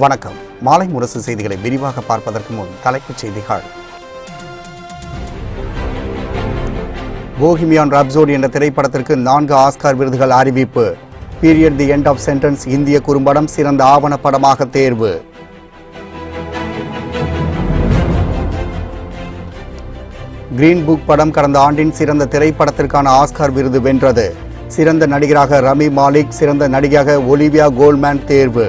வணக்கம். மாலை முரசு செய்திகளை விரிவாக பார்ப்பதற்கு முன் தலைப்புச் செய்திகள். போஹிமியான் ராப்சோடி என்ற திரைப்படத்திற்கு 4 ஆஸ்கார் விருதுகள் அறிவிப்பு. Period the end of sentence இந்திய குறும்படம் சிறந்த ஆவணப்படமாக தேர்வு. கிரீன் புக் படம் கடந்த ஆண்டின் சிறந்த திரைப்படத்திற்கான ஆஸ்கார் விருது வென்றது. சிறந்த நடிகராக ரமி மாலிக், சிறந்த நடிகையாக ஒலிவியா கோல்மேன் தேர்வு.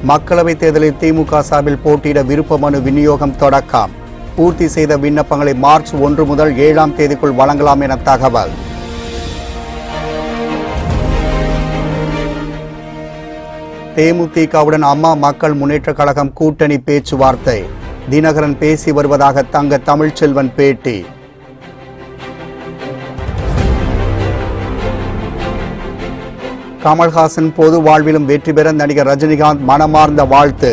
மக்களவைத் தேர்தலில் திமுக சார்பில் போட்டியிட விருப்ப மனு விநியோகம் தொடக்கம். பூர்த்தி செய்த விண்ணப்பங்களை மார்ச் 1 முதல் 7ஆம் தேதிக்குள் வழங்கலாம் என தகவல். தேமுதிகவுடன் அம்மா மக்கள் முன்னேற்றக் கழகம் கூட்டணி பேச்சுவார்த்தை. தினகரன் பேசி வருவதாக தங்க தமிழ்ச்செல்வன் பேட்டி. கமல்ஹாசன் பொது வாழ்விலும் வெற்றி பெற நடிகர் ரஜினிகாந்த் மனமார்ந்த வாழ்த்து.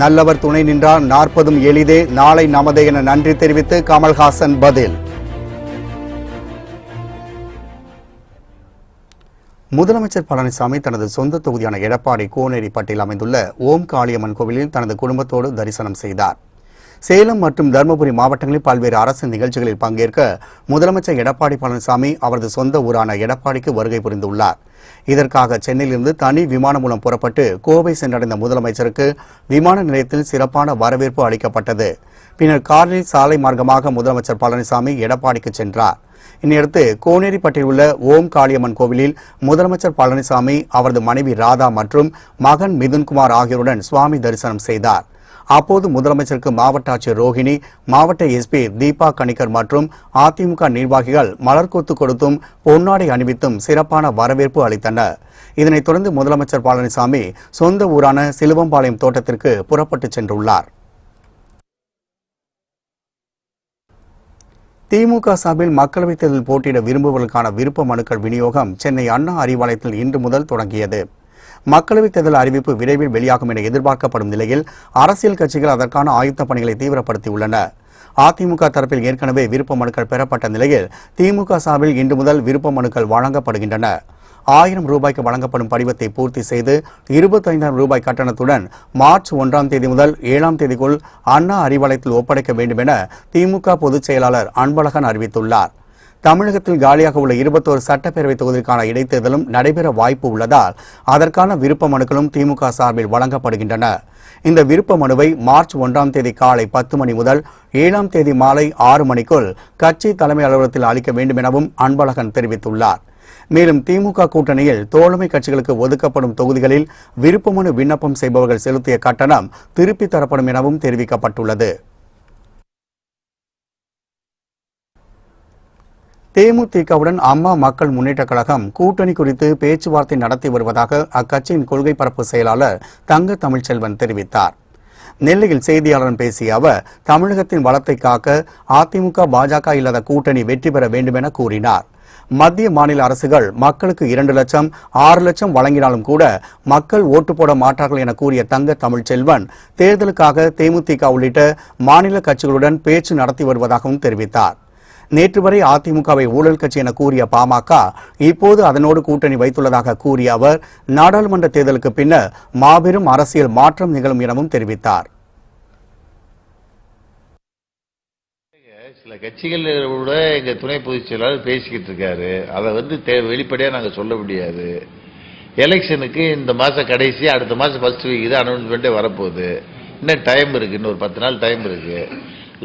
நல்லவர் துணை நின்றால் 40 எளிதே, நாளை நமதே என நன்றி தெரிவித்து கமல்ஹாசன் பதில். முதலமைச்சர் பழனிசாமி தனது சொந்த தொகுதியான எடப்பாடி கோனேரிப்பட்டில் அமைந்துள்ள ஓம் காளியம்மன் கோவிலில் தனது குடும்பத்தோடு தரிசனம் செய்தார். சேலம் மற்றும் தருமபுரி மாவட்டங்களில் பல்வேறு அரசு நிகழ்ச்சிகளில் பங்கேற்க முதலமைச்சர் எடப்பாடி பழனிசாமி அவரது சொந்த ஊரான எடப்பாடிக்கு வருகை புரிந்துள்ளார். இதற்காக சென்னையிலிருந்து தனி விமானம் மூலம் புறப்பட்டு கோவை சென்றடைந்த முதலமைச்சருக்கு விமான நிலையத்தில் சிறப்பான வரவேற்பு அளிக்கப்பட்டது. பின்னர் காரில் சாலை மார்க்கமாக முதலமைச்சர் பழனிசாமி எடப்பாடிக்கு சென்றார். இந்நேரத்து கோனேரிப்பட்டில் உள்ள ஓம் காளியம்மன் கோவிலில் முதலமைச்சர் பழனிசாமி அவரது மனைவி ராதா மற்றும் மகன் மிதுன்குமார் ஆகியோருடன் சுவாமி தரிசனம் செய்தார். அப்போது முதலமைச்சருக்கு மாவட்ட ஆட்சியர் ரோஹிணி, மாவட்ட எஸ்பி தீபா கணிகர் மற்றும் அதிமுக நிர்வாகிகள் மலர்கொத்து கொடுத்தும் பொன்னாடை அணிவித்தும் சிறப்பான வரவேற்பு அளித்தனர். இதனைத் தொடர்ந்து முதலமைச்சர் பழனிசாமி சொந்த ஊரான சிலுவம்பாளையம் தோட்டத்திற்கு புறப்பட்டு சென்றுள்ளார். திமுக சார்பில் மக்களவைத் தேர்தலில் போட்டியிட விரும்புவதற்கான விருப்ப மனுக்கள் விநியோகம் சென்னை அண்ணா அறிவாலயத்தில் இன்று முதல் தொடங்கியது. மக்களவைத் தேர்தல் அறிவிப்பு விரைவில் வெளியாகும் என எதிர்பார்க்கப்படும் நிலையில் அரசியல் கட்சிகள் அதற்கான ஆயத்த பணிகளை தீவிரப்படுத்தியுள்ளன. அதிமுக தரப்பில் ஏற்கனவே விருப்ப மனுக்கள் பெறப்பட்ட நிலையில் திமுக சார்பில் இன்று முதல் விருப்ப மனுக்கள் வழங்கப்படுகின்றன. 1000 ரூபாய்க்கு வழங்கப்படும் படிவத்தை பூர்த்தி செய்து 25,000 ரூபாய் கட்டணத்துடன் மார்ச் 1ஆம் தேதி முதல் 7ஆம் தேதிக்குள் அண்ணா அறிவாலயத்தில் ஒப்படைக்க வேண்டும் என திமுக பொதுச் செயலாளர் அன்பழகன் அறிவித்துள்ளார். தமிழகத்தில் காலியாக உள்ள 21 சட்டப்பேரவை தொகுதிக்கான இடைத்தேர்தலும் நடைபெற வாய்ப்பு உள்ளதால் அதற்கான விருப்ப மனுக்களும் திமுக சார்பில் வழங்கப்படுகின்றன. இந்த விருப்ப மனுவை மார்ச் 1ஆம் தேதி காலை 10 மணி முதல் 7ஆம் தேதி மாலை 6 மணிக்குள் கட்சி தலைமை அலுவலகத்தில் அளிக்க வேண்டும் எனவும் அன்பழகன் தெரிவித்துள்ளார். மேலும் திமுக கூட்டணியில் தோழமை கட்சிகளுக்கு ஒதுக்கப்படும் தொகுதிகளில் விருப்ப மனு விண்ணப்பம் செய்பவர்கள் செலுத்திய கட்டணம் திருப்பித் தரப்படும் எனவும் தெரிவிக்கப்பட்டுள்ளது. தேமுதிகவுடன் அம்மா மக்கள் முன்னேற்றக் கழகம் கூட்டணி குறித்து பேச்சுவார்த்தை நடத்தி வருவதாக அக்கட்சியின் கொள்கை பரப்பு செயலாளர் தங்க தமிழ்ச்செல்வன் தெரிவித்தார். நெல்லையில் செய்தியாளருடன் பேசிய அவர், தமிழகத்தின் வளத்தை காக்க அதிமுக பாஜக இல்லாத கூட்டணி வெற்றி பெற வேண்டும் என கூறினார். மத்திய மாநில அரசுகள் மக்களுக்கு 2 லட்சம் 6 லட்சம் வழங்கினாலும் கூட மக்கள் ஓட்டு போட மாட்டார்கள் என கூறிய தங்க தமிழ்ச்செல்வன் தேர்தலுக்காக தேமுதிக உள்ளிட்ட மாநில கட்சிகளுடன் பேச்சு நடத்தி வருவதாகவும் தெரிவித்தார். நேற்று வரை அதிமுகவை ஊழல் கட்சி என கூறிய பாமக இப்போது அதனோடு கூட்டணி வைத்துள்ளதாக கூறிய அவர், நாடாளுமன்ற தேர்தலுக்கு பின்னர் மாபெரும் அரசியல் மாற்றம் நிகழும் எனவும் தெரிவித்தார். சில கட்சிகளோட எங்க துணை பொதுச் செயலாளர் பேசிக்கிட்டு இருக்காரு. அதை வெளிப்படையா நாங்க சொல்ல முடியாது. எலெக்ஷனுக்கு இந்த மாசம் கடைசி, அடுத்த மாசம் ஃபர்ஸ்ட் வீக் தான் அனௌன்ஸ்மெண்ட்டே வரப்போகுது. இன்னும் டைம் இருக்கு, இன்னொரு 10 நாள் டைம் இருக்கு.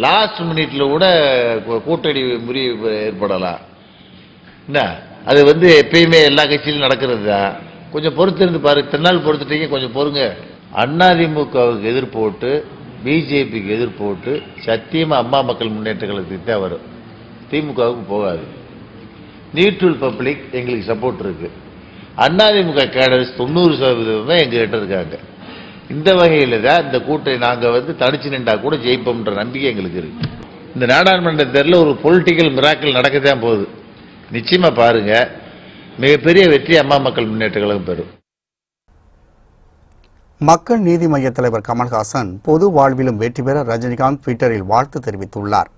லாஸ்ட் மினிட்ல கூட கூட்டணி முறிவு ஏற்படலாம். என்ன அது எப்பயுமே எல்லா கட்சியிலும் நடக்கிறது தான். கொஞ்சம் பொறுத்திருந்து பாரு. இத்தனை நாள் பொறுத்துட்டீங்க, கொஞ்சம் பொறுங்க. அதிமுகவுக்கு எதிர்ப்போட்டு, பிஜேபிக்கு எதிர்ப்போட்டு சத்தியமா அம்மா மக்கள் முன்னேற்ற கழகத்துக்கு தான் வரும். திமுகவுக்கு போகாது. நியூட்ரல் பப்ளிக் எங்களுக்கு சப்போர்ட் இருக்கு. அதிமுக கேடர்ஸ் 90% எங்ககிட்ட இருக்காங்க. இந்த வகையில தான் இந்த கூட்டணி நாங்க தனிச்சு நின்றா கூட ஜெயிப்போம்ன்ற நம்பிக்கை எங்களுக்கு இருக்கு. இந்த நாடாளுமன்ற தேர்தலில் ஒரு பொலிட்டிக்கல் மிராக்கிள் நடக்கத்தான் போகுது. நிச்சயமா பாருங்க, மிகப்பெரிய வெற்றி அம்மா மக்கள் முன்னேற்ற கழகம் பெறும். மக்கள் நீதி மய்ய தலைவர் கமல்ஹாசன் பொது வாழ்விலும் வெற்றி பெற ரஜினிகாந்த் ட்விட்டரில் வாழ்த்து தெரிவித்துள்ளார்.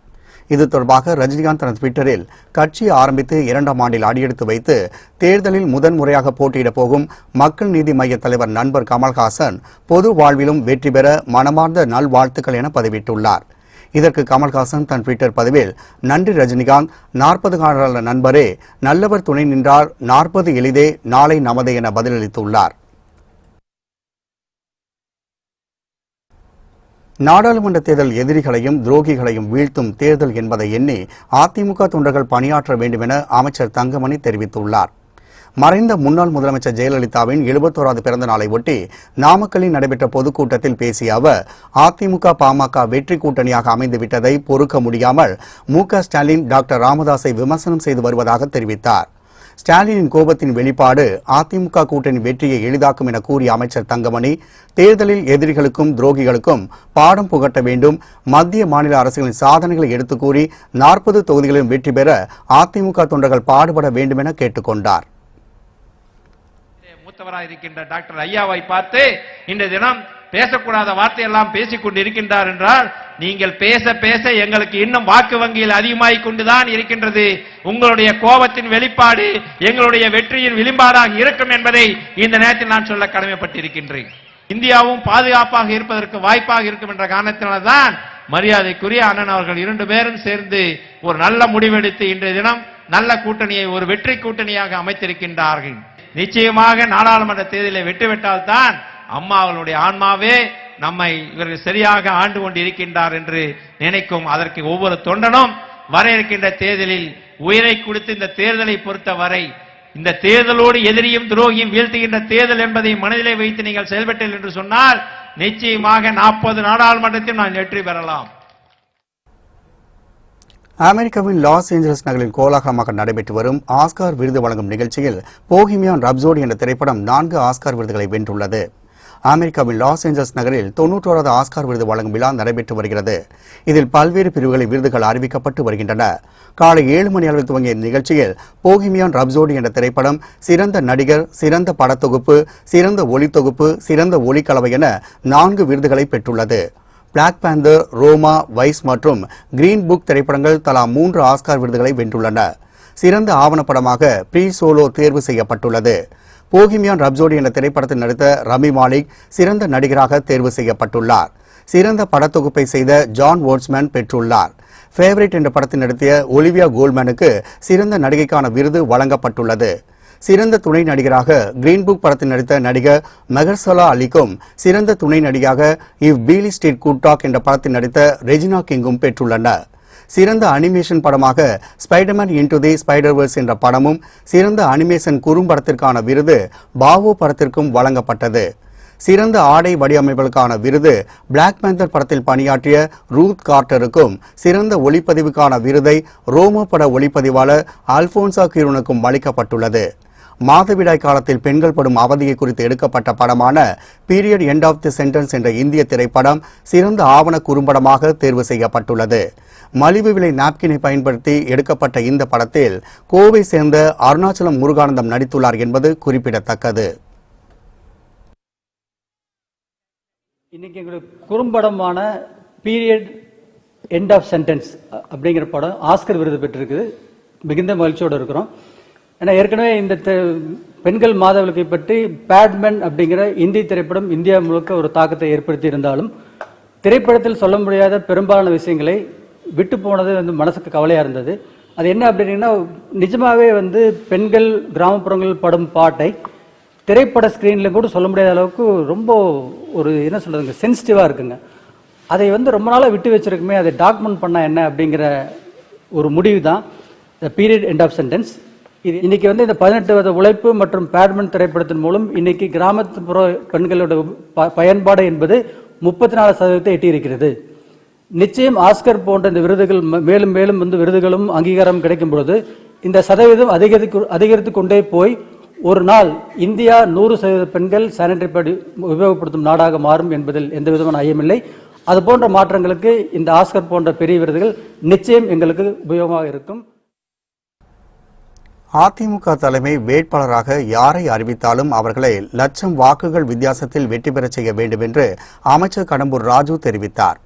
இது தொடர்பாக ரஜினிகாந்த் தனது ட்விட்டரில் கட்சி ஆரம்பித்து 2ஆம் ஆண்டில் அடியெடுத்து வைத்து தேர்தலில் முதன்முறையாக போட்டியிடப் போகும் மக்கள் நீதி மய்ய தலைவர் நண்பர் கமல்ஹாசன் பொது வாழ்விலும் வெற்றி பெற மனமார்ந்த நல்வாழ்த்துக்கள் என பதிவிட்டுள்ளார். இதற்கு கமல்ஹாசன் தன் ட்விட்டர் பதிவில், நன்றி ரஜினிகாந்த், 40 கால நண்பரே, நல்லவர் துணை நின்றால் 40 எளிதே, நாளை நமதே என பதிலளித்துள்ளார். நாடாளுமன்ற தேர்தல் எதிரிகளையும் துரோகிகளையும் வீழ்த்தும் தேர்தல் என்பதை எண்ணி அதிமுக தொண்டர்கள் பணியாற்ற வேண்டும் என அமைச்சர் தங்கமணி தெரிவித்துள்ளார். மறைந்த முன்னாள் முதலமைச்சர் ஜெயலலிதாவின் 71வது பிறந்த நாளை ஒட்டி நாமக்கல்லில் நடைபெற்ற பொதுக்கூட்டத்தில் பேசிய அவர், அதிமுக பாமக வெற்றி கூட்டணியாக அமைந்துவிட்டதை பொறுக்க முடியாமல் மு.க.ஸ்டாலின் டாக்டர் ராமதாஸை விமர்சனம் செய்து வருவதாக தெரிவித்தார். ஸ்டாலினின் கோபத்தின் வெளிப்பாடு அதிமுக கூட்டணி வெற்றியை எளிதாக்கும் என கூறிய அமைச்சர் தங்கமணி, தேர்தலில் எதிரிகளுக்கும் துரோகிகளுக்கும் பாடம் புகட்ட வேண்டும், மத்திய மாநில அரசுகளின் சாதனைகளை எடுத்துக் கூறி 40 தொகுதிகளிலும் வெற்றி பெற அதிமுக தொண்டர்கள் பாடுபட வேண்டும் என கேட்டுக்கொண்டார். மூத்தவராக இருக்கின்ற டாக்டர் ஐயாவை பார்த்து இந்த தினம் பேசக்கூடாத வார்த்தையெல்லாம் பேசிக் கொண்டிருக்கின்றார் என்றால், நீங்கள் பேச பேச எங்களுக்கு இன்னும் வாக்கு வங்கியில் அதிகமாகிக் கொண்டுதான் இருக்கின்றது. உங்களுடைய கோபத்தின் வெளிப்பாடு எங்களுடைய வெற்றியின் விளிம்பாடாக இருக்கும் என்பதை இந்த நேரத்தில் நான் சொல்ல கடமைப்பட்டிருக்கின்றேன். இந்தியாவும் பாதுகாப்பாக இருப்பதற்கு வாய்ப்பாக இருக்கும் என்ற காரணத்தினால்தான் மரியாதைக்குரிய அண்ணன் அவர்கள் 2 பேரும் சேர்ந்து ஒரு நல்ல முடிவெடுத்து இன்றைய தினம் நல்ல கூட்டணியை ஒரு வெற்றி கூட்டணியாக அமைத்திருக்கின்றார்கள். நிச்சயமாக நாடாளுமன்ற தேர்தலை வெற்றி பெற்றால்தான் அம்மா அவர்களுடைய ஆன்மாவே நம்மை இவர்கள் சரியாக ஆண்டு கொண்டு இருக்கின்றார் என்று நினைக்கும். அதற்கு ஒவ்வொரு தொண்டனும் வர இருக்கின்ற தேர்தலில் உயிரை கொடுத்து இந்த தேர்தலை பொறுத்தவரை இந்த தேர்தலோடு எதிரியும் துரோகியும் வீழ்த்துகின்ற தேர்தல் என்பதை மனதிலே வைத்து நீங்கள் செயல்பட்டீர்கள் என்று சொன்னால் நிச்சயமாக 40 நாடாளுமன்றத்தில் நான் வெற்றி பெறலாம். அமெரிக்காவின் லாஸ் ஏஞ்சலஸ் நகரில் கோலாகலமாக நடைபெற்று வரும் ஆஸ்கார் விருது வழங்கும் நிகழ்ச்சியில் போஹிமியான் ராப்சோடி என்ற திரைப்படம் 4 ஆஸ்கார் விருதுகளை வென்றுள்ளது. அமெரிக்காவின் லாஸ் ஏஞ்சலஸ் நகரில் 91வது ஆஸ்கார் விருது வழங்கும் விழா நடைபெற்று வருகிறது. இதில் பல்வேறு பிரிவுகளில் விருதுகள் அறிவிக்கப்பட்டு வருகின்றன. காலை 7 மணி அளவில் துவங்கிய நிகழ்ச்சியில் போஹிமியான் ராப்சோடி என்ற திரைப்படம் சிறந்த நடிகர், சிறந்த படத்தொகுப்பு, சிறந்த ஒளித்தொகுப்பு, சிறந்த ஒளிக்கலவை என 4 விருதுகளை பெற்றுள்ளது. பிளாக் பேந்தர், ரோமா, வைஸ் மற்றும் கிரீன் புக் திரைப்படங்கள் தலா 3 ஆஸ்கார் விருதுகளை வென்றுள்ளன. சிறந்த ஆவணப்படமாக ப்ரீ சோலோ தேர்வு செய்யப்பட்டுள்ளது. போஹிமியான் ராப்சோடி என்ற திரைப்படத்தில் நடித்த ரமி மாலிக் சிறந்த நடிகராக தேர்வு செய்யப்பட்டுள்ளார். சிறந்த படத்தொகுப்பை செய்த ஜான் வோர்ட்ஸ்மேன் பெற்றுள்ளார். ஃபேவரட் என்ற படத்தில் நடித்திய ஒலிவியா கோல்மேனுக்கு சிறந்த நடிகைக்கான விருது வழங்கப்பட்டுள்ளது. சிறந்த துணை நடிகராக கிரீன் புக் படத்தில் நடித்த நடிகர் மெஹர்சலா அலிக்கும், சிறந்த துணை நடிகையாக இவ் பீலி ஸ்ட்ரீட் குட் டாக் என்ற படத்தில் நடித்த ரெஜினா கிங்கும் பெற்றுள்ளனர். சிறந்த அனிமேஷன் படமாக ஸ்பைடர்மேன் இன்டு தி ஸ்பைடர்வர்ஸ் என்ற படமும், சிறந்த அனிமேஷன் குறும்படத்திற்கான விருது பாவோ படத்திற்கும் வழங்கப்பட்டது. சிறந்த ஆடை வடிவமைப்புகளுக்கான விருது பிளாக் பேந்தர் படத்தில் பணியாற்றிய ரூத் கார்ட்டருக்கும், சிறந்த ஒளிப்பதிவுக்கான விருதை ரோமோ பட ஒளிப்பதிவாளர் அல்போன்சா கியூனுக்கும் அளிக்கப்பட்டுள்ளது. மாதவிடாய் காலத்தில் பெண்கள் படும் அவதியை குறித்து எடுக்கப்பட்ட படமான period end of the sentence என்ற இந்திய திரைப்படம் சிறந்த ஆவண குறும்படமாக தேர்வு செய்யப்பட்டுள்ளது. மலிவு விலை நாப்கினை பயன்படுத்தி எடுக்கப்பட்ட இந்த படத்தில் கோவை சேர்ந்த அருணாச்சலம் முருகானந்தம் நடித்துள்ளார் என்பது குறிப்பிடத்தக்கது. இன்னைக்கு எங்களுக்கு குறும்படமான பீரியட் எண்ட் ஆஃப் சென்டென்ஸ் அப்படிங்கிற படம் ஆஸ்கர் விருது பெற்றிருக்குது. மிகுந்த மகிழ்ச்சியோடு இருக்கிறோம். ஏன்னா ஏற்கனவே இந்த பெண்கள் மாதவிலக்கை பற்றி பேட்மேன் அப்படிங்கிற இந்தி திரைப்படம் இந்தியா முழுக்க ஒரு தாக்கத்தை ஏற்படுத்தி இருந்தாலும் திரைப்படத்தில் சொல்ல முடியாத பெரும்பாலான விஷயங்களை விட்டு போனது மனசுக்கு கவலையாக இருந்தது. அது என்ன அப்படின்னா, நிஜமாவே பெண்கள் கிராமப்புறங்கள் படும் பாட்டை திரைப்பட ஸ்க்ரீனில் கூட சொல்ல முடியாத அளவுக்கு ரொம்ப ஒரு என்ன சொல்றதுங்க சென்சிட்டிவாக இருக்குங்க. அதை ரொம்ப நாளாக விட்டு வச்சிருக்குமே, அதை டாக்குமெண்ட் பண்ணால் என்ன அப்படிங்கிற ஒரு முடிவு தான் the period end of sentence. இது இன்னைக்கு இந்த 18 வருட உழைப்பு மற்றும் பேட்மேன் திரைப்படத்தின் மூலம் இன்னைக்கு கிராமப்புற பெண்களோட பயன்பாடு என்பது 34% எட்டியிருக்கிறது. நிச்சயம் ஆஸ்கர் போன்ற இந்த விருதுகள் மேலும் மேலும் விருதுகளும் அங்கீகாரம் கிடைக்கும் பொழுது இந்த சதவீதம் அதிகரித்து கொண்டே போய் ஒரு நாள் இந்தியா 100% பெண்கள் சானிட்டரி பேட் உபயோகப்படுத்தும் நாடாக மாறும் என்பதில் எந்த விதமான ஐயமில்லை. அது போன்ற மாற்றங்களுக்கு இந்த ஆஸ்கர் போன்ற பெரிய விருதுகள் நிச்சயம் எங்களுக்கு உபயோகமாக இருக்கும். அதிமுக தலைமை வேட்பாளராக யாரை அறிவித்தாலும் அவர்களை லட்சம் வாக்குகள் வித்தியாசத்தில் வெற்றி பெறச் செய்ய வேண்டும் என்று அமைச்சர் கடம்பூர் ராஜு தெரிவித்தார்.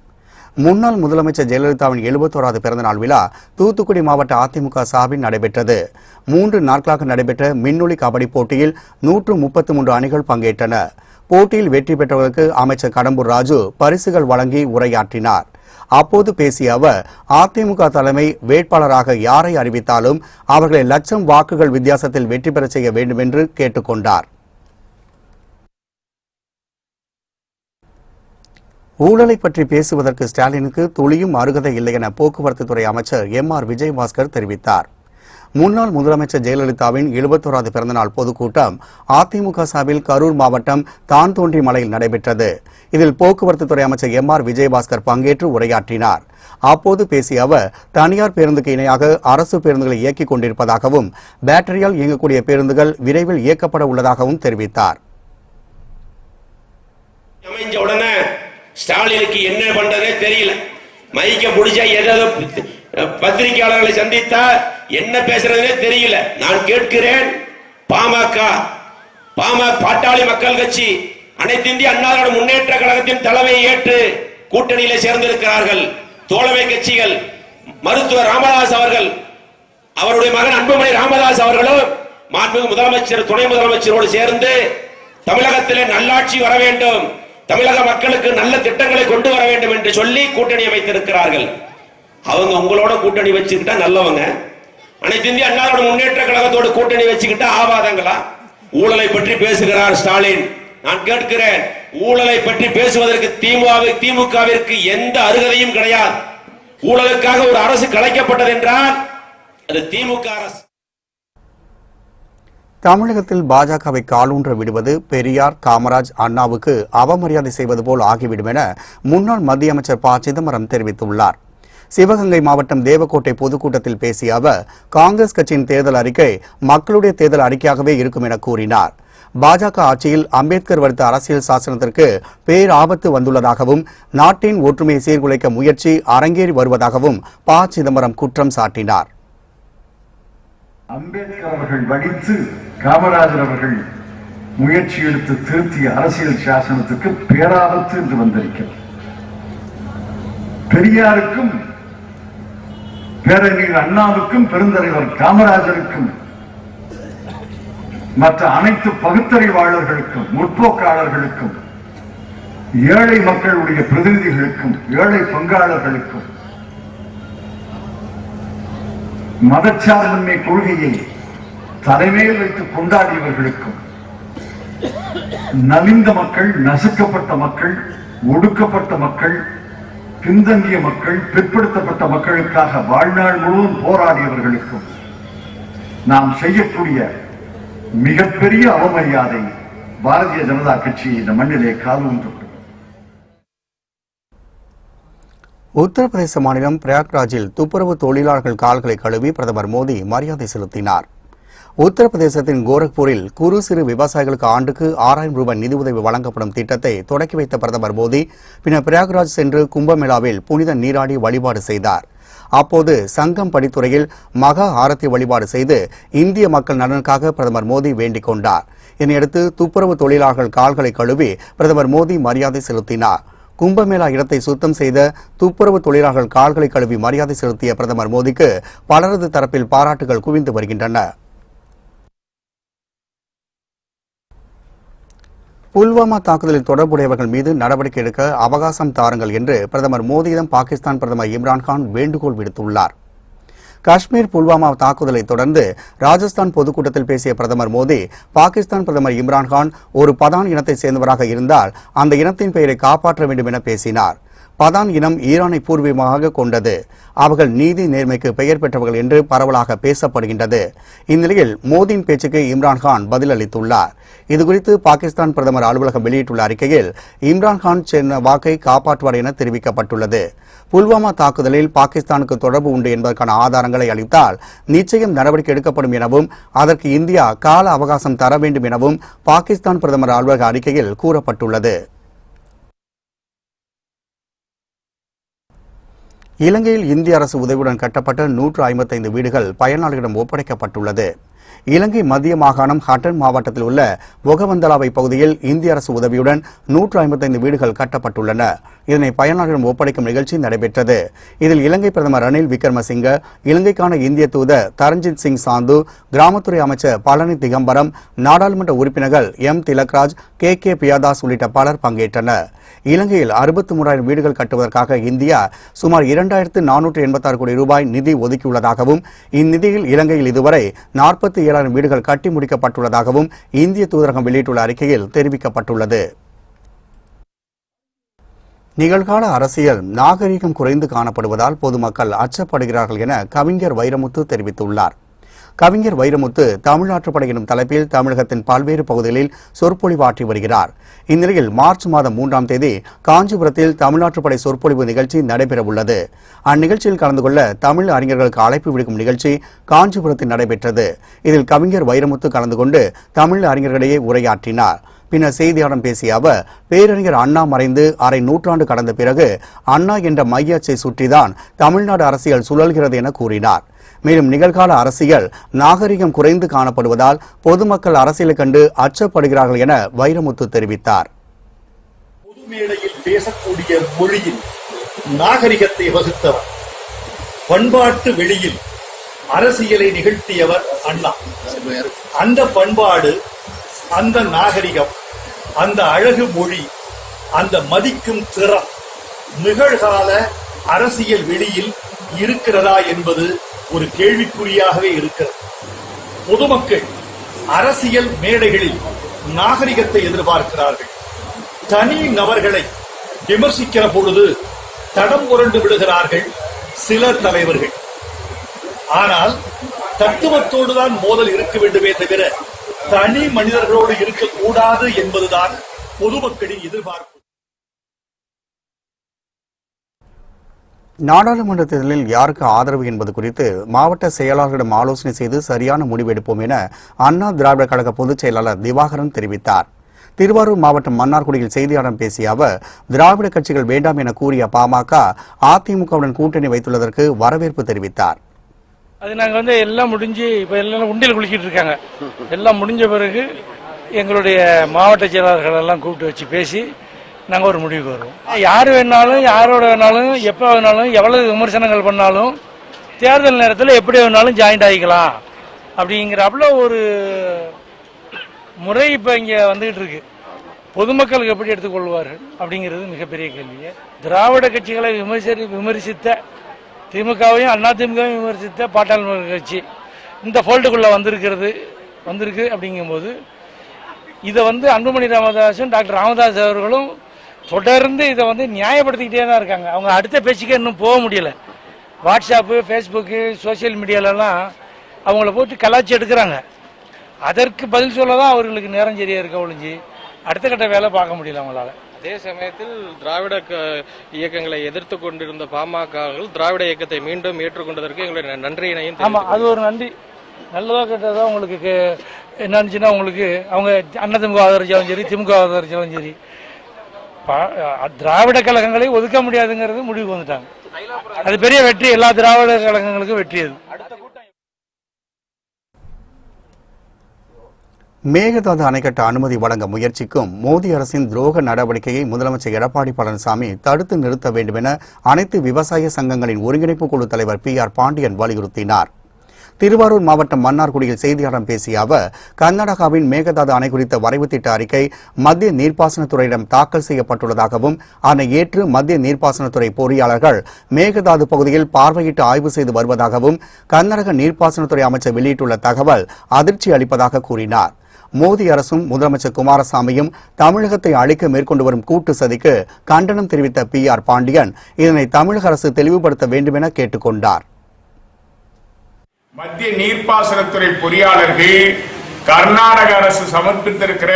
முன்னாள் முதலமைச்சர் ஜெயலலிதாவின் 71வது பிறந்தநாள் விழா தூத்துக்குடி மாவட்ட அதிமுக சார்பில் நடைபெற்றது. 3 நாட்களாக நடைபெற்ற மின்னொலி கபடி போட்டியில் 133 அணிகள் பங்கேற்றன. போட்டியில் வெற்றி பெற்றவர்களுக்கு அமைச்சர் கடம்பூர் ராஜு பரிசுகள் வழங்கி உரையாற்றினார். அப்போது பேசிய அவர், அதிமுக தலைமை வேட்பாளராக யாரை அறிவித்தாலும் அவர்களை லட்சம் வாக்குகள் வித்தியாசத்தில் வெற்றி பெற செய்ய வேண்டும் என்று கேட்டுக்கொண்டார். ஊழலை பற்றி பேசுவதற்கு ஸ்டாலினுக்கு துளியும் அருகதை இல்லை என போக்குவரத்து துறை அமைச்சர் எம்.ஆர். விஜயபாஸ்கர் தெரிவித்தார். முன்னாள் முதலமைச்சர் ஜெயலலிதாவின் 71வது பிறந்தநாள் பொதுக்கூட்டம் அதிமுக சார்பில் கரூர் மாவட்டம் தான்தோன்றி மலையில் நடைபெற்றது. இதில் போக்குவரத்து துறை அமைச்சர் எம்.ஆர். விஜயபாஸ்கர் பங்கேற்று உரையாற்றினார். அப்போது பேசிய அவர், தனியார் பேருந்துக்கு இணையாக அரசு பேருந்துகளை இயக்கிக் கொண்டிருப்பதாகவும் பேட்டரியால் இயங்கக்கூடிய பேருந்துகள் விரைவில் இயக்கப்பட உள்ளதாகவும் தெரிவித்தார். ஸ்டாலினுக்கு என்ன பண்றதே தெரியல. மைக்க புடிச்சா ஏதாவது பத்திரிகையாளர்களை சந்தித்தா என்ன பேசுறதுனே தெரியல. நான் கேட்கிறேன், பாமக பாட்டாளி மக்கள் கட்சி அனைத்து இந்திய அண்ணா திராவிட முன்னேற்ற கழகத்தின் தலைமையை ஏற்று கூட்டணியில சேர்ந்திருக்கிறார்கள். தோழமை கட்சிகள் மருத்துவர் ராமதாஸ் அவர்கள், அவருடைய மகன் அன்புமணி ராமதாஸ் அவர்களும் மாண்புமிகு முதலமைச்சர் துணை முதலமைச்சரோடு சேர்ந்து தமிழகத்திலே நல்லாட்சி வர வேண்டும், தமிழக மக்களுக்கு நல்ல திட்டங்களை கொண்டு வர வேண்டும் என்று சொல்லி கூட்டணி அமைத்திருக்கிறார்கள். அவங்க உங்களோட கூட்டணி வச்சுக்கிட்டா நல்லவங்க, அனைத்து இந்திய அண்ணா திராவிட முன்னேற்ற கழகத்தோடு கூட்டணி வச்சுக்கிட்டா ஆவாதங்களா? ஊழலை பற்றி பேசுகிறார் ஸ்டாலின். நான் கேட்கிறேன், ஊழலை பற்றி பேசுவதற்கு திமுகவிற்கு எந்த அருகதையும் கிடையாது. ஊழலுக்காக ஒரு அரசு கலைக்கப்பட்டது என்றால் அது திமுக அரசு. தமிழகத்தில் பாஜகவை காலூன்ற விடுவது பெரியார், காமராஜ், அண்ணாவுக்கு அவமரியாதை செய்வது போல் ஆகிவிடும் என முன்னாள் மத்திய அமைச்சர் ப. சிதம்பரம் தெரிவித்துள்ளார். சிவகங்கை மாவட்டம் தேவக்கோட்டை பொதுக்கூட்டத்தில் பேசிய அவர், காங்கிரஸ் கட்சியின் தேர்தல் அறிக்கை மக்களுடைய தேர்தல் அறிக்கையாகவே இருக்கும் என கூறினார். பாஜக ஆட்சியில் அம்பேத்கர் வகுத்த அரசியல் சாசனத்திற்கு பேராபத்து வந்துள்ளதாகவும் நாட்டின் ஒற்றுமையை சீர்குலைக்க முயற்சி அரங்கேறி வருவதாகவும் ப. சிதம்பரம் குற்றம் சாட்டினார். அம்பேத்கர் அவர்கள் வடித்து காமராஜர் அவர்கள் முயற்சி எடுத்து திருத்திய அரசியல் சாசனத்துக்கு பேராபத்து என்று வந்திருக்கிறது. பெரியாருக்கும் பேரறிஞர் அண்ணாவுக்கும் பெருந்தலைவர் காமராஜருக்கும் மற்ற அனைத்து பகுத்தறிவாளர்களுக்கும் முற்போக்காளர்களுக்கும் ஏழை மக்களுடைய பிரதிநிதிகளுக்கும் ஏழை பங்காளர்களுக்கும் மதச்சார்பின்மை கொள்கையை தலைமையில் வைத்து கொண்டாடியவர்களுக்கும் நலிந்த மக்கள், நசுக்கப்பட்ட மக்கள், ஒடுக்கப்பட்ட மக்கள், பின்தங்கிய மக்கள், பிற்படுத்தப்பட்ட மக்களுக்காக வாழ்நாள் முழுவதும் போராடியவர்களுக்கும் நாம் செய்யக்கூடிய மிகப்பெரிய அவமரியாதை பாரதிய ஜனதா கட்சி இந்த மண்ணிலே காலூன்றும். உத்தரப்பிரதேச மாநிலம் பிரயாக்ராஜில் துப்புரவு தொழிலாளர்கள் கால்களை கழுவி பிரதமர் மோடி மரியாதை செலுத்தினார். உத்தரப்பிரதேசத்தின் கோரக்பூரில் குறு சிறு விவசாயிகளுக்கு ஆண்டுக்கு 6000 ரூபாய் நிதியுதவி வழங்கப்படும் திட்டத்தை தொடக்கி வைத்த பிரதமர் மோடி பின்னர் பிரயாக்ராஜ் சென்று கும்பமேளாவில் புனித நீராடி வழிபாடு செய்தார். அப்போது சங்கம் படித்துறையில் மகா ஆரத்தி வழிபாடு செய்து இந்திய மக்கள் நலனுக்காக பிரதமர் மோடி வேண்டிக் கொண்டார். இதனையடுத்து துப்புரவு தொழிலாளர்கள் கால்களை கழுவி பிரதமர் மோடி மரியாதை செலுத்தினார். கும்பமேளா இடத்தை சுத்தம் செய்த துப்புரவு தொழிலாளர்கள் கால்களை கழுவி மரியாதை செலுத்திய பிரதமர் மோடிக்கு பலரது தரப்பில் பாராட்டுகள் குவிந்து வருகின்றன. புல்வாமா தாக்குதலில் தொடர்புடையவர்கள் மீது நடவடிக்கை எடுக்க அவகாசம் தாருங்கள் என்று பிரதமர் மோடியிடம் பாகிஸ்தான் பிரதமர் இம்ரான்கான் வேண்டுகோள் விடுத்துள்ளார். காஷ்மீர் புல்வாமா தாக்குதலை தொடர்ந்து ராஜஸ்தான் பொதுக்கூட்டத்தில் பேசிய பிரதமர் மோடி, பாகிஸ்தான் பிரதமர் இம்ரான்கான் ஒரு பதான் இனத்தை சேர்ந்தவராக இருந்தால் அந்த இனத்தின் பெயரை காப்பாற்ற வேண்டும் என பேசினார். பதான் இனம் ஈரானை பூர்வீகமாக கொண்டது. அவர்கள் நீதி நேர்மைக்கு பெயர் பெற்றவர்கள் என்று பரவலாக பேசப்படுகின்றது. இந்நிலையில் மோடியின் பேச்சுக்கு இம்ரான்கான் பதிலளித்துள்ளார். இதுகுறித்து பாகிஸ்தான் பிரதமர் அலுவலகம் வெளியிட்டுள்ள அறிக்கையில் இம்ரான்கான் சொன்ன வாக்கை காப்பாற்றுவார் என தெரிவிக்கப்பட்டுள்ளது. புல்வாமா தாக்குதலில் பாகிஸ்தானுக்கு தொடர்பு உண்டு என்பதற்கான ஆதாரங்களை அளித்தால் நிச்சயம் நடவடிக்கை எடுக்கப்படும் எனவும் அதற்கு இந்தியா கால அவகாசம் தர வேண்டும் எனவும் பாகிஸ்தான் பிரதமர் அலுவலக அறிக்கையில் கூறப்பட்டுள்ளது. இலங்கையில் இந்திய அரசு உதவியுடன் கட்டப்பட்ட 155 வீடுகள் பயனாளிகளிடம் ஒப்படைக்கப்பட்டுள்ளது. இலங்கை மத்திய மாகாணம் ஹட்டன் மாவட்டத்தில் உள்ள பொகவந்தலாவை பகுதியில் இந்திய அரசு உதவியுடன் 155 வீடுகள் கட்டப்பட்டுள்ளன. இதனை பயனாளர்களிடம் ஒப்படைக்கும் நிகழ்ச்சி நடைபெற்றது. இதில் இலங்கை பிரதமர் ரணில் விக்ரமசிங்க, இலங்கைக்கான இந்திய தூதர் தரண்ஜித் சிங் சாந்து, கிராமத்துறை அமைச்சர் பழனி திகம்பரம், நாடாளுமன்ற உறுப்பினர்கள் எம் திலக்ராஜ், கே பியாதாஸ் உள்ளிட்ட பலர் பங்கேற்றனர். இலங்கையில் 63,000 வீடுகள் கட்டுவதற்காக இந்தியா சுமார் 2,486 கோடி ரூபாய் நிதி ஒதுக்கியுள்ளதாகவும், இந்நிதியில் இலங்கையில் இதுவரை 47,000 வீடுகள் கட்டி முடிக்கப்பட்டுள்ளதாகவும் இந்திய தூதரகம் வெளியிட்டுள்ள அறிக்கையில் தெரிவிக்கப்பட்டுள்ளது. நிகழ்கால அரசியல் நாகரிகம் குறைந்து காணப்படுவதால் பொதுமக்கள் அச்சப்படுகிறார்கள் என கவிஞர் வைரமுத்து தெரிவித்துள்ளார். கவிஞர் வைரமுத்து தமிழாற்றுப்படை எனும் தலைப்பில் தமிழகத்தின் பல்வேறு பகுதிகளில் சொற்பொழிவாற்றி வருகிறார். இந்நிலையில் மார்ச் மாதம் 3ஆம் தேதி காஞ்சிபுரத்தில் தமிழாற்றுப்படை சொற்பொழிவு நிகழ்ச்சி நடைபெறவுள்ளது. அந்நிகழ்ச்சியில் கலந்து கொள்ள தமிழ் அறிஞர்களுக்கு அழைப்பு விடுக்கும் நிகழ்ச்சி காஞ்சிபுரத்தில் நடைபெற்றது. இதில் கவிஞர் வைரமுத்து கலந்து கொண்டு தமிழ் அறிஞர்களிடையே உரையாற்றினார். பின்னர் செய்தியாளர்களிடம் பேசிய அவர், பேரறிஞர் அண்ணா மறைந்து அரை நூற்றாண்டு கடந்த பிறகு அண்ணா என்ற மையச்சை சுற்றிதான் தமிழ்நாடு அரசியல் சுழல்கிறது என கூறினார். மேலும் நிகழ்கால அரசியல் நாகரிகம் குறைந்து காணப்படுவதால் பொதுமக்கள் அரசியலை கண்டு அச்சப்படுகிறார்கள் என வைரமுத்து தெரிவித்தார். பொது மேடையில் பேசக்கூடிய மொழியில் நாகரிகத்தை வகுத்தவர், பண்பாட்டு வெளியில் அரசியலை நிகழ்த்தியவர் அண்ணா. அந்த பண்பாடு, அந்த நாகரிகம், அந்த அழகு மொழி, அந்த மதிக்கும் திறம் நிகழ்கால அரசியல் வெளியில் இருக்கிறதா என்பது ஒரு கேள்விக்குறியாகவே இருக்கிறது. பொதுமக்கள் அரசியல் மேடைகளில் நாகரிகத்தை எதிர்பார்க்கிறார்கள். தனி நபர்களை விமர்சிக்கிற பொழுது தடம் புரண்டு விடுகிறார்கள் சில தலைவர்கள். ஆனால் தத்துவத்தோடுதான் மோதல் இருக்க வேண்டுமே தவிர தனி மனிதர்களோடு இருக்கக்கூடாது என்பதுதான் பொதுமக்களின் எதிர்பார்ப்பு. நாடாளுமன்ற தேர்தலில் யாருக்கு ஆதரவு என்பது குறித்து மாவட்ட செயலாளர்களிடம் ஆலோசனை செய்து சரியான முடிவெடுப்போம் என அண்ணா திராவிட கழக பொதுச் செயலாளர் திவாகரன் தெரிவித்தார். திருவாரூர் மாவட்டம் மன்னார்குடியில் செய்தியாளர்களிடம் பேசிய அவர், திராவிட கட்சிகள் வேண்டாம் என கூறிய பாமக அதிமுகவுடன் கூட்டணி வைத்துள்ளதற்கு வரவேற்பு தெரிவித்தார். அது நாங்கள் எல்லாம் முடிஞ்சு இப்போ எல்லாம் உண்டியில் குளிக்கிட்டு இருக்காங்க. எல்லாம் முடிஞ்ச பிறகு எங்களுடைய மாவட்ட செயலாளர்கள் எல்லாம் கூப்பிட்டு வச்சு பேசி நாங்கள் ஒரு முடிவுக்கு வருவோம். யார் வேணாலும், யாரோட வேணாலும், எப்போ வேணாலும், எவ்வளவு விமர்சனங்கள் பண்ணாலும் தேர்தல் நேரத்தில் எப்படி வேணாலும் ஜாயிண்ட் ஆகிக்கலாம் அப்படிங்கிறப்பல ஒரு முறை இப்போ இங்கே வந்துகிட்டு இருக்கு. பொதுமக்களுக்கு எப்படி எடுத்துக்கொள்வார்கள் அப்படிங்கிறது மிகப்பெரிய கேள்வி. திராவிட கட்சிகளை விமர்சித்த திமுகவையும் அதிமுகவையும் விமர்சித்த பாட்டாளி கட்சி இந்த ஃபோல்டுக்குள்ள வந்திருக்கு அப்படிங்கும்போது இதை அன்புமணி ராமதாஸும் டாக்டர் ராமதாஸ் அவர்களும் தொடர்ந்து இதை நியாயப்படுத்திக்கிட்டே தான் இருக்காங்க. அவங்க அடுத்த பேச்சுக்கே இன்னும் போக முடியல. வாட்ஸ்அப்பு, ஃபேஸ்புக்கு, சோசியல் மீடியாலெல்லாம் அவங்கள போட்டு கலாச்சி எடுக்கிறாங்க. அதற்கு பதில் சொல்ல தான் அவர்களுக்கு நேரம் சரியா இருக்க ஒழிஞ்சு அடுத்த கட்ட வேலை பார்க்க முடியல அவங்களால. அதே சமயத்தில் திராவிட இயக்கங்களை எதிர்த்து கொண்டிருந்த பாமகர்கள் திராவிட இயக்கத்தை மீண்டும் ஏற்றுக்கொண்டதற்கு எங்களுடைய நன்றியினையும். ஆமா, அது ஒரு நன்றி. நல்லதா கெட்டதா உங்களுக்கு என்னச்சுன்னா, உங்களுக்கு அவங்க அதிமுக ஆதரிச்சாலும் சரி, திமுக ஆதரிச்சாலும் சரி, திராவிட கழகங்களை ஒதுக்க முடியாதுங்கிறது முடிவுக்கு வந்துட்டாங்க. அது பெரிய வெற்றி, எல்லா திராவிட கழகங்களுக்கும் வெற்றி. அது மேகதாது அணை கட்ட அனுமதி வழங்க முயற்சிக்கும் மோடி அரசின் துரோக நடவடிக்கையை முதலமைச்சர் எடப்பாடி பழனிசாமி தடுத்து நிறுத்த வேண்டும் என அனைத்து விவசாய சங்கங்களின் ஒருங்கிணைப்பு குழு தலைவர் PR பாண்டியன் வலியுறுத்தினார். திருவாரூர் மாவட்டம் மன்னார்குடியில் செய்தியாளர்களிடம் பேசிய அவர், கர்நாடகாவின் மேகதாது அணை குறித்த வரைவு திட்ட அறிக்கை மத்திய நீர்ப்பாசனத்துறையிடம் தாக்கல் செய்யப்பட்டுள்ளதாகவும், அதனை ஏற்று மத்திய நீர்ப்பாசனத்துறை பொறியாளர்கள் மேகதாது பகுதியில் பார்வையிட்டு ஆய்வு செய்து வருவதாகவும் கர்நாடக நீர்ப்பாசனத்துறை அமைச்சர் வெளியிட்டுள்ள தகவல் அதிர்ச்சி அளிப்பதாக கூறினார். மோடி அரசும் முதலமைச்சர் குமாரசாமியும் தமிழகத்தை அழிக்க மேற்கொண்டு வரும் கூட்டு சதிக்கு கண்டனம் தெரிவித்த PR பாண்டியன் இதனை தமிழக அரசு தெளிவுபடுத்த வேண்டும் என கேட்டுக் கொண்டார். மத்திய நீர்ப்பாசனத்துறை பொறியாளர்கள் கர்நாடக அரசு சமர்ப்பித்திருக்கிற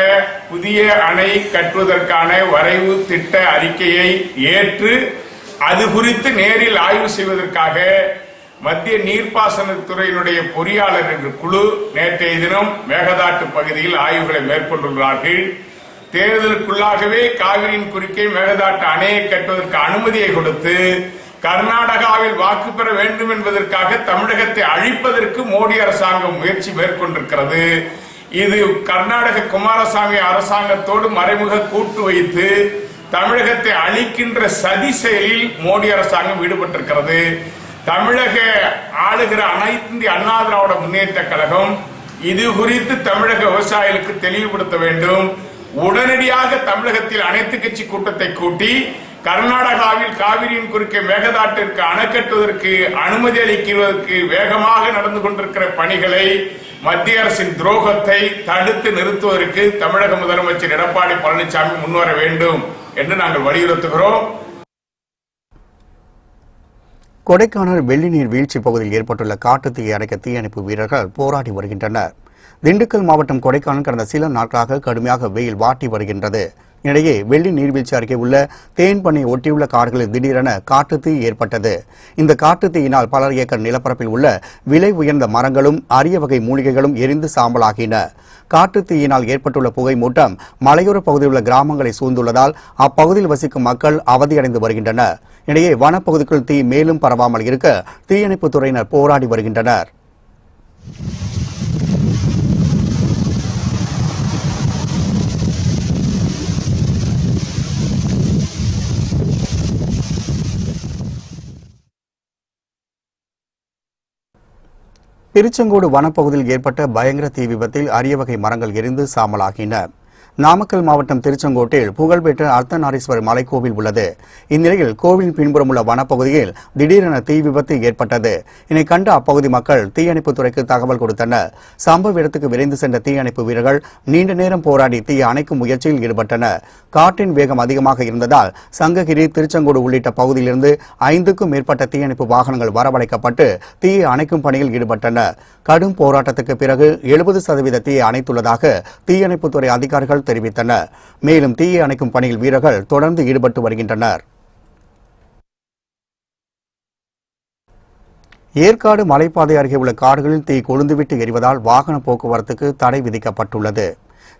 புதிய அணை கட்டுவதற்கான வரைவு திட்ட அறிக்கையை ஏற்று அது குறித்து நேரில் ஆய்வு செய்வதற்காக மத்திய நீர்ப்பாசனத்துறையினுடைய பொறியாளர் என்ற குழு நேற்றைய தினம் மேகதாட்டு பகுதியில் ஆய்வுகளை மேற்கொண்டுள்ளார்கள். தேர்தலுக்குள்ளாகவே காவிரியின் குறுக்கே மேகதாட்டு அணையை கட்டுவதற்கு அனுமதியை கொடுத்து கர்நாடகாவில் வாக்கு பெற வேண்டும் என்பதற்காக தமிழகத்தை அழிப்பதற்கு மோடி அரசாங்கம் முயற்சி மேற்கொண்டிருக்கிறது. இது கர்நாடக குமாரசாமி அரசாங்கத்தோடு மறைமுக கூட்டு வைத்து தமிழகத்தை அழிக்கின்ற சதி செயலில் மோடி அரசாங்கம் ஈடுபட்டிருக்கிறது. தமிழக ஆளுகிற அனைத்து இந்திய அண்ணா திராவிட முன்னேற்ற கழகம் இது குறித்து தமிழக விவசாயிகளுக்கு தெளிவுபடுத்த வேண்டும். உடனடியாக தமிழகத்தில் அனைத்து கட்சி கூட்டத்தை கூட்டி கர்நாடகாவில் காவிரியின் குறுக்கே மேகதாட்டிற்கு அணை கட்டுவதற்கு அனுமதி அளிக்கிறதற்கு வேகமாக நடந்து கொண்டிருக்கிற பணிகளை, மத்திய அரசின் துரோகத்தை தடுத்து நிறுத்துவதற்கு தமிழக முதலமைச்சர் எடப்பாடி பழனிசாமி முன்வர வேண்டும் என்று நாங்கள் வலியுறுத்துகிறோம். கொடைக்கானல் வெள்ளிநீர் வீழ்ச்சி பகுதியில் ஏற்பட்டுள்ள காட்டுத்தீயை அணைக்க தீயணைப்பு வீரர்கள் போராடி வருகின்றனர். திண்டுக்கல் மாவட்டம் கொடைக்கானல் கடந்த சில நாட்களாக கடுமையாக வெயில் வாட்டி வருகின்றது. இடையே வெள்ளி நீர்வீழ்ச்சி அருகே உள்ள தேன்பண்ணை ஒட்டியுள்ள காடுகளில் திடீரென காட்டுத்தீ ஏற்பட்டது. இந்த காட்டுத்தீயினால் பல ஏக்கர் நிலப்பரப்பில் உள்ள விலை உயர்ந்த மரங்களும் அரிய வகை மூலிகைகளும் எரிந்து சாம்பலாகின. காட்டுத்தீயினால் ஏற்பட்டுள்ள புகை மூட்டம் மலையோர பகுதியில் உள்ள கிராமங்களை சூழ்ந்துள்ளதால் அப்பகுதியில் வசிக்கும் மக்கள் அவதியடைந்து வருகின்றனர். இடையே வனப்பகுதிக்குள் தீ மேலும் பரவாமல் இருக்க தீயணைப்புத் துறையினர் போராடி வருகின்றனர். திருச்செங்கோடு வனப்பகுதியில் ஏற்பட்ட பயங்கர தீ விபத்தில் அரிய வகை மரங்கள் எரிந்து சாம்பலாகின. நாமக்கல் மாவட்டம் திருச்செங்கோட்டில் புகழ்பெற்ற அர்த்தநாரீஸ்வரர் மலைக்கோவில் உள்ளது. இந்நிலையில் கோவிலின் பின்புறம் உள்ள வனப்பகுதியில் திடீரென தீ விபத்து ஏற்பட்டது. இதனை கண்ட அப்பகுதி மக்கள் தீயணைப்புத் துறைக்கு தகவல் கொடுத்தனர். சம்பவ இடத்துக்கு விரைந்து சென்ற தீயணைப்பு வீரர்கள் நீண்ட நேரம் போராடி தீயை அணைக்கும் முயற்சியில் ஈடுபட்டனர். காற்றின் வேகம் அதிகமாக இருந்ததால் சங்ககிரி, திருச்செங்கோடு உள்ளிட்ட பகுதியிலிருந்து 5க்கும் மேற்பட்ட தீயணைப்பு வாகனங்கள் வரவழைக்கப்பட்டு தீயை அணைக்கும் பணியில் ஈடுபட்டனர். கடும் போராட்டத்துக்கு பிறகு 70% தீயை அணைத்துள்ளதாக தீயணைப்புத்துறை அதிகாரிகள் தெரிவித்தனர். மேலும் தீயை அணைக்கும் பணியில் வீரர்கள் தொடர்ந்து ஈடுபட்டு வருகின்றனர். ஏற்காடு மலைப்பாதை அருகே உள்ள காடுகளில் தீ கொழுந்துவிட்டு எரிவதால் வாகன போக்குவரத்துக்கு தடை விதிக்கப்பட்டுள்ளது.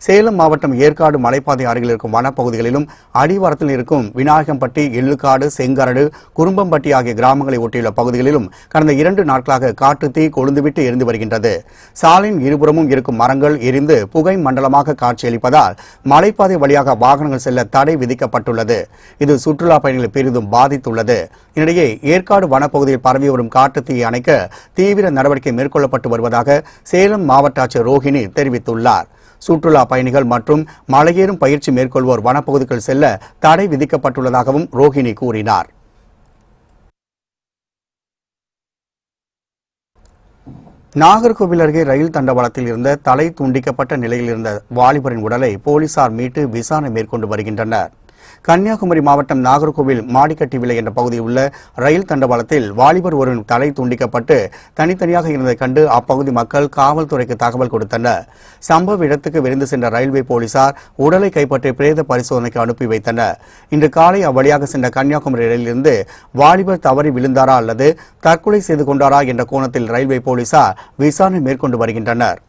சேலம் மாவட்டம் ஏற்காடு மலைப்பாதை அருகில் இருக்கும் வனப்பகுதிகளிலும் அடிவாரத்தில் இருக்கும் விநாயகம்பட்டி, எள்ளுக்காடு, செங்கரடு, குறும்பம்பட்டி ஆகிய கிராமங்களை ஒட்டியுள்ள பகுதிகளிலும் கடந்த 2 நாட்களாக காட்டுத்தீ கொழுந்துவிட்டு எரிந்து வருகின்றது. சாலையின் இருபுறமும் இருக்கும் மரங்கள் எரிந்து புகை மண்டலமாக காட்சியளிப்பதால் மலைப்பாதை வழியாக வாகனங்கள் செல்ல தடை விதிக்கப்பட்டுள்ளது. இது சுற்றுலா பயணிகளை பெரிதும் பாதித்துள்ளது. இதனிடையே ஏற்காடு வனப்பகுதியில் பரவி வரும் காட்டுத்தீயை அணைக்க தீவிர நடவடிக்கை மேற்கொள்ளப்பட்டு வருவதாக சேலம் மாவட்ட ஆட்சியர் ரோஹிணி தெரிவித்துள்ளார். சுற்றுலா பயணிகள் மற்றும் மலையேறும் பயிற்சி மேற்கொள்வோர் வனப்பகுதிக்குள் செல்ல தடை விதிக்கப்பட்டுள்ளதாகவும் ரோஹிணி கூறினார். நாகர்கோவில் அருகே ரயில் தண்டவாளத்தில் இருந்த தலை துண்டிக்கப்பட்ட நிலையில் இருந்த வாலிபரின் உடலை போலீசார் மீட்டு விசாரணை மேற்கொண்டு வருகின்றனர். கன்னியாகுமரி மாவட்டம் நாகர்கோவில் மாடிக்கட்டி விலை என்ற பகுதியில் உள்ள ரயில் தண்டவாளத்தில் வாலிபர் ஒருவரின் தலை துண்டிக்கப்பட்டு தனித்தனியாக இருந்ததைக் கண்டு அப்பகுதி மக்கள் காவல்துறைக்கு தகவல் கொடுத்தனர். சம்பவ இடத்துக்கு விரைந்து சென்ற ரயில்வே போலீசார் உடலை கைப்பற்றி பிரேத பரிசோதனைக்கு அனுப்பி வைத்தனர். இன்று காலை அவ்வழியாக சென்ற கன்னியாகுமரி ரயிலிருந்து வாலிபர் தவறி விழுந்தாரா அல்லது தற்கொலை செய்து கொண்டாரா என்ற கோணத்தில் ரயில்வே போலீசார் விசாரணை மேற்கொண்டு வருகின்றனர்.